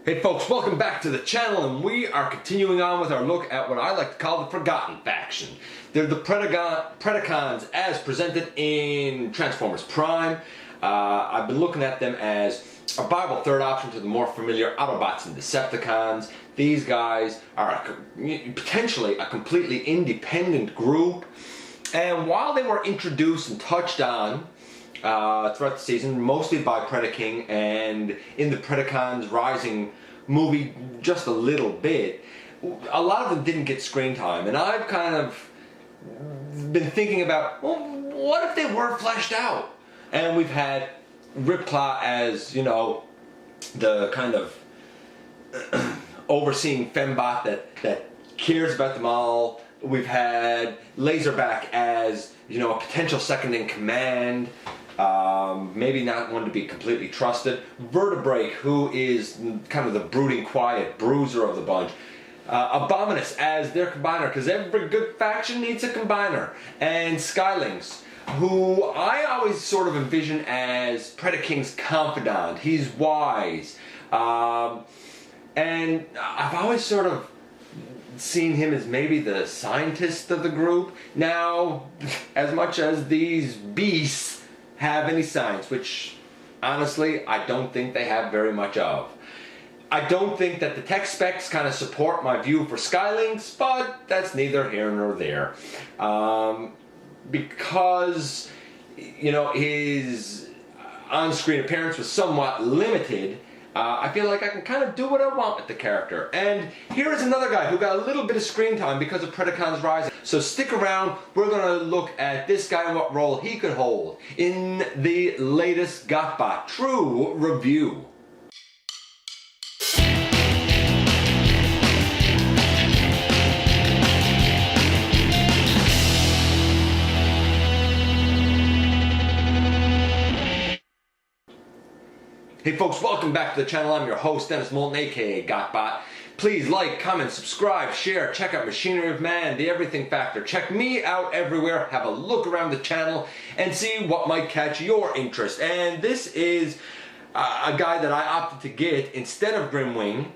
Hey folks, welcome back to the channel, and we are continuing on with our look at what I like to call the Forgotten Faction. They're the Predacons as presented in Transformers Prime. I've been looking at them as a viable third option to the more familiar Autobots and Decepticons. These guys are potentially a completely independent group, and while they were introduced and touched on throughout the season, mostly by Predacon and in the Predacons Rising movie just a little bit, a lot of them didn't get screen time, and I've kind of been thinking about, well, what if they were fleshed out? And we've had Ripclaw as, you know, the kind of overseeing fembot that cares about them all. We've had Laserback as, you know, a potential second in command. Maybe not one to be completely trusted. Vertebrae, who is kind of the brooding, quiet bruiser of the bunch. Abominus as their combiner, because every good faction needs a combiner. And Skylings, who I always sort of envision as Predacon's confidant. He's wise. And I've always sort of seen him as maybe the scientist of the group. Now, as much as these beasts have any science, which honestly I don't think they have very much of. I don't think that the tech specs kind of support my view for Skylings, but that's neither here nor there. Because, you know, his on-screen appearance was somewhat limited, I feel like I can kind of do what I want with the character. And here is another guy who got a little bit of screen time because of Predacon's Rising. So stick around, we're going to look at this guy and what role he could hold in the latest GotBot True review. Hey folks, welcome back to the channel. I'm your host, Dennis Moulton, aka GotBot. Please like, comment, subscribe, share, check out Machinery of Man, The Everything Factor. Check me out everywhere, have a look around the channel, and see what might catch your interest. And this is a guy that I opted to get instead of Grimwing,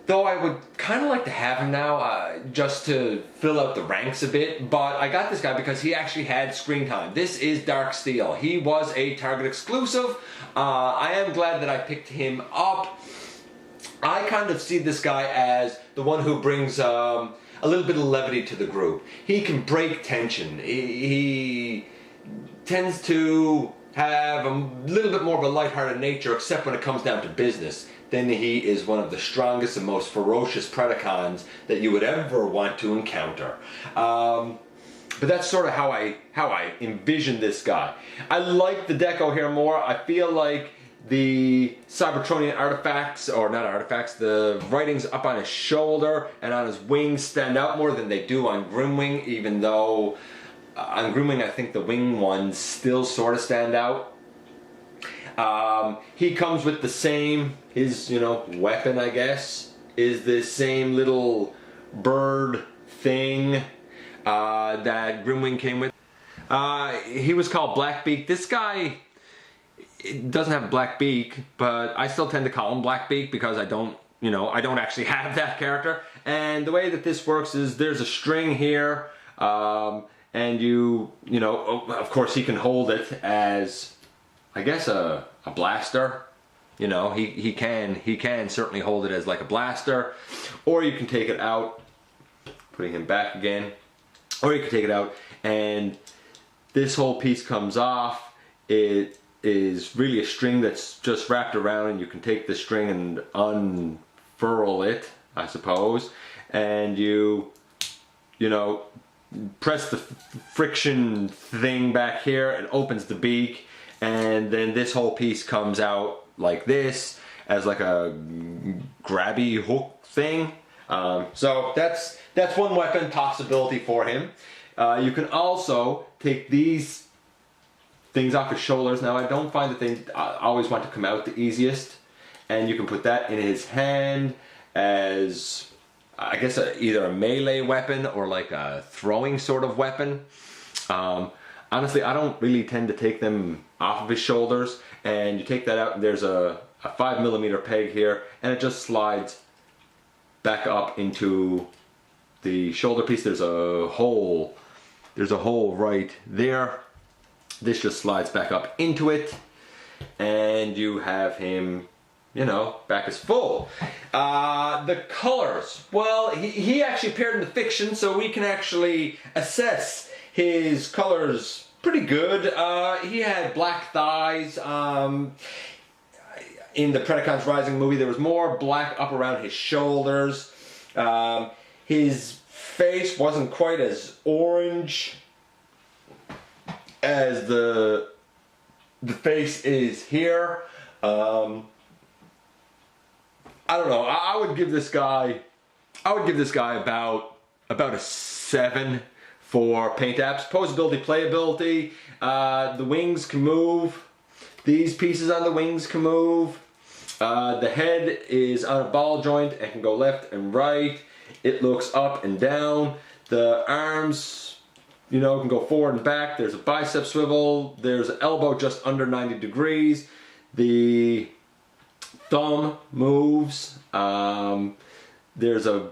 though I would kind of like to have him now just to fill out the ranks a bit. But I got this guy because he actually had screen time. This is Darksteel. He was a Target exclusive. I am glad that I picked him up. I kind of see this guy as the one who brings a little bit of levity to the group. He can break tension. He tends to have a little bit more of a lighthearted nature, except when it comes down to business. Then he is one of the strongest and most ferocious Predacons that you would ever want to encounter. But that's sort of how I envision this guy. I like the deco here more. I feel like the Cybertronian artifacts, or not artifacts, the writings up on his shoulder and on his wings stand out more than they do on Grimwing, even though on Grimwing I think the wing ones still sort of stand out. He comes with the same, his, you know, weapon, I guess, is this same little bird thing that Grimwing came with. He was called Blackbeak. This guy doesn't have a black beak, but I still tend to call him Blackbeak because I don't actually have that character. And the way that this works is there's a string here, and you know, of course he can hold it as, I guess, a blaster. You know, he can certainly hold it as like a blaster, or you can take it out, putting him back again, or you can take it out and this whole piece comes off. It is really a string that's just wrapped around, and you can take the string and unfurl it, I suppose, and you know, press the friction thing back here, it opens the beak, and then this whole piece comes out like this as like a grabby hook thing. So that's one weapon possibility for him. You can also take these things off his shoulders. Now I don't find that they always want to come out the easiest, and you can put that in his hand as, I guess, either a melee weapon or like a throwing sort of weapon. Honestly, I don't really tend to take them off of his shoulders, and you take that out and there's a a 5mm peg here, and it just slides back up into the shoulder piece. There's a hole right there. This just slides back up into it, and you have him, you know, back as full. The colors, well, he actually appeared in the fiction, so we can actually assess his colors pretty good. He had black thighs. In the Predacons Rising movie, there was more black up around his shoulders. His face wasn't quite as orange as the face is here. I don't know. I would give this guy about a 7 for paint apps. Posability, playability. The wings can move. These pieces on the wings can move. The head is on a ball joint and can go left and right. It looks up and down. The arms, you know, can go forward and back. There's a bicep swivel. There's an elbow just under 90 degrees. The thumb moves. There's a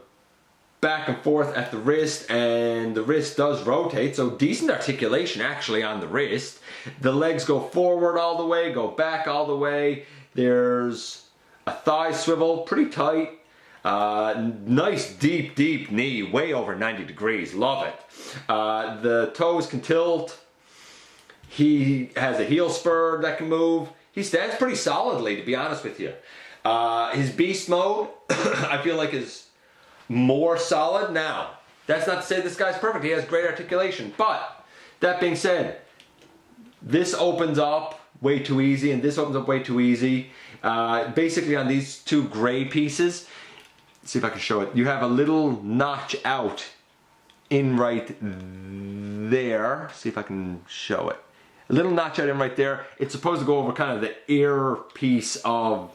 back and forth at the wrist, and the wrist does rotate, so decent articulation actually on the wrist. The legs go forward all the way, go back all the way. There's a thigh swivel, pretty tight. Nice deep knee, way over 90 degrees, love it. The toes can tilt. He has a heel spur that can move. He stands pretty solidly, to be honest with you. His beast mode, I feel like, is more solid. Now, that's not to say this guy's perfect. He has great articulation, but that being said, this opens up way too easy, and this opens up way too easy. Basically, on these two gray pieces, let's see if I can show it. You have a little notch out in right there. See if I can show it. A little notch out in right there. It's supposed to go over kind of the ear piece of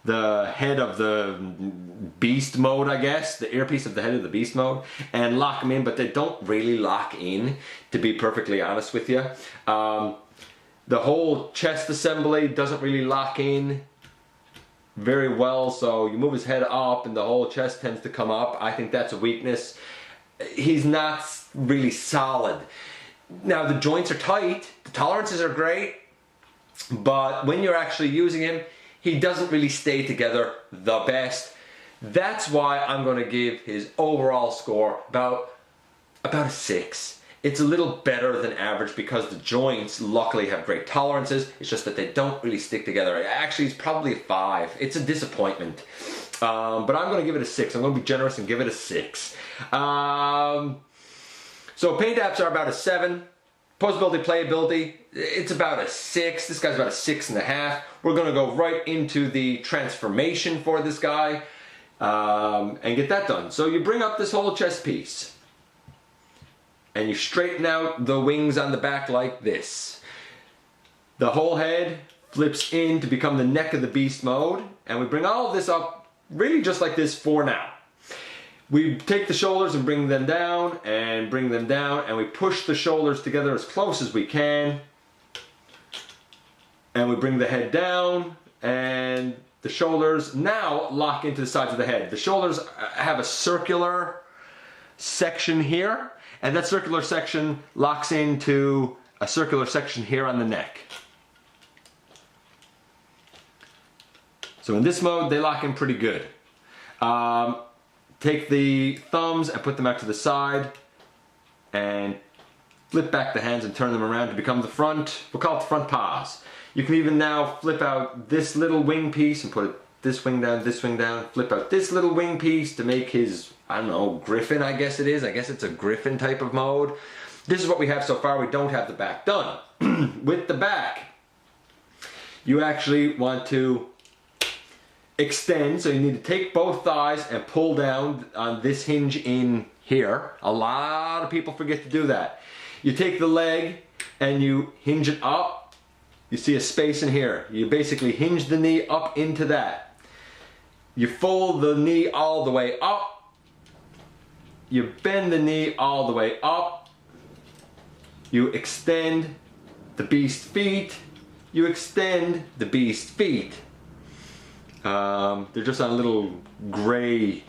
the head of the beast mode, I guess. The earpiece of the head of the beast mode. And lock them in, but they don't really lock in, to be perfectly honest with you. The whole chest assembly doesn't really lock in very well, so you move his head up and the whole chest tends to come up. I think that's a weakness. He's not really solid. Now, the joints are tight, the tolerances are great, but when you're actually using him, he doesn't really stay together the best. That's why I'm going to give his overall score about a 6. It's a little better than average because the joints luckily have great tolerances. It's just that they don't really stick together. Actually, it's probably a 5. It's a disappointment. But I'm going to give it a 6. I'm going to be generous and give it a 6. So paint apps are about a 7. Posability, playability, it's about a 6. This guy's about a 6.5. We're going to go right into the transformation for this guy and get that done. So you bring up this whole chest piece and you straighten out the wings on the back like this. The whole head flips in to become the neck of the beast mode, and we bring all of this up really just like this for now. We take the shoulders and bring them down and bring them down, and we push the shoulders together as close as we can. And we bring the head down, and the shoulders now lock into the sides of the head. The shoulders have a circular section here, and that circular section locks into a circular section here on the neck. So in this mode, they lock in pretty good. Take the thumbs and put them out to the side and flip back the hands and turn them around to become the front, we'll call it the front paws. You can even now flip out this little wing piece and put this wing down, flip out this little wing piece to make his, I don't know, griffin I guess it is. I guess it's a griffin type of mode. This is what we have so far. We don't have the back done. With the back, you actually want to extend, so you need to take both thighs and pull down on this hinge in here. A lot of people forget to do that. You take the leg and you hinge it up. You see a space in here. You basically hinge the knee up into that. You fold the knee all the way up. You bend the knee all the way up. You extend the beast feet. You extend the beast feet. They're just on a little gray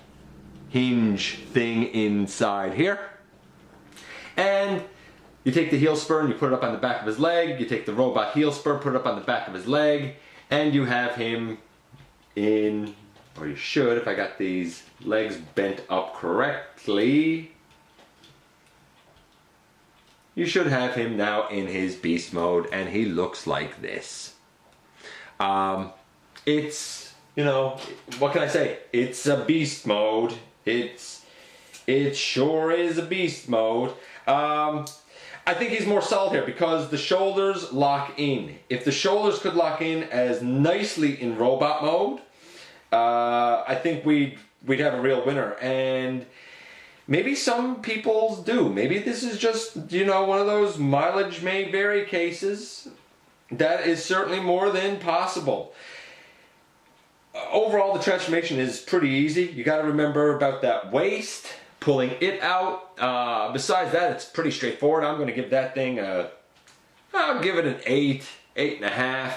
hinge thing inside here. And you take the heel spur and you put it up on the back of his leg. You take the robot heel spur, put it up on the back of his leg, and you have him in, or you should, if I got these legs bent up correctly, you should have him now in his beast mode, and he looks like this. It's, you know, what can I say? It's a beast mode. It sure is a beast mode. I think he's more solid here because the shoulders lock in. If the shoulders could lock in as nicely in robot mode, I think we'd have a real winner. And maybe some people do. Maybe this is just, you know, one of those mileage may vary cases. That is certainly more than possible. Overall, the transformation is pretty easy. You got to remember about that waist, pulling it out. Besides that, it's pretty straightforward. I'm going to give that thing I'll give it an 8.5.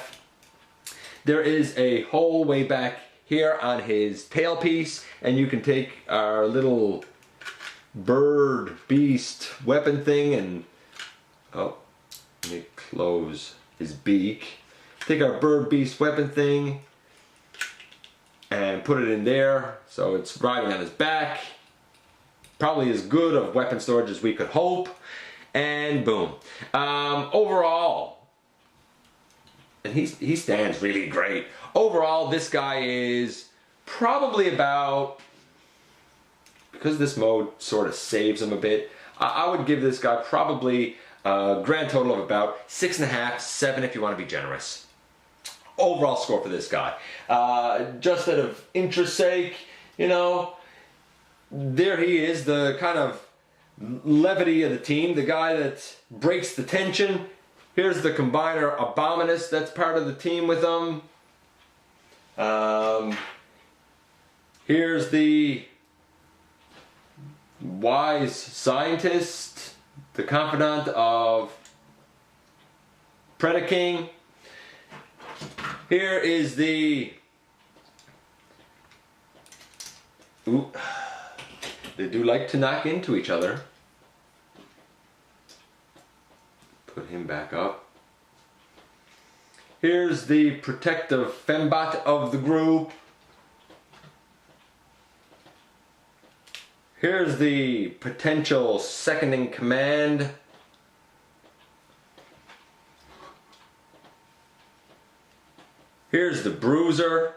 There is a hole way back here on his tailpiece, and you can take our little bird beast weapon thing and, oh, let me close his beak. Take our bird beast weapon thing and put it in there so it's riding on his back. Probably as good of weapon storage as we could hope. And boom. Overall, and he stands really great. Overall, this guy is probably about, because this mode sort of saves him a bit, I would give this guy probably a grand total of about 6.5, 7 if you want to be generous. Overall score for this guy. Just out of interest's sake, you know, there he is, the kind of levity of the team, the guy that breaks the tension. Here's the combiner Abominus that's part of the team with them. Here's the wise scientist, the confidant of Predacon. Here is the, ooh, they do like to knock into each other. Put him back up. Here's the protective fembot of the group. Here's the potential second in command. Here's the bruiser.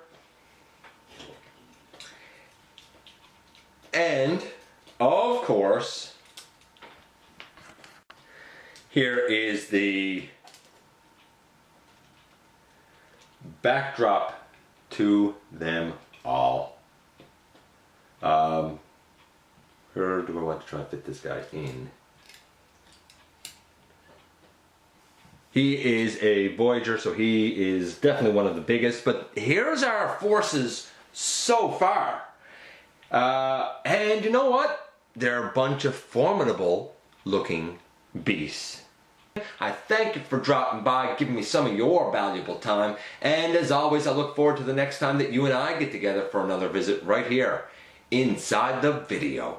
And, of course, here is the backdrop to them all. Where do I want to try and fit this guy in? He is a Voyager, so he is definitely one of the biggest, but here's our forces so far. And you know what? They're a bunch of formidable looking beasts. I thank you for dropping by, giving me some of your valuable time, and as always, I look forward to the next time that you and I get together for another visit right here inside the video.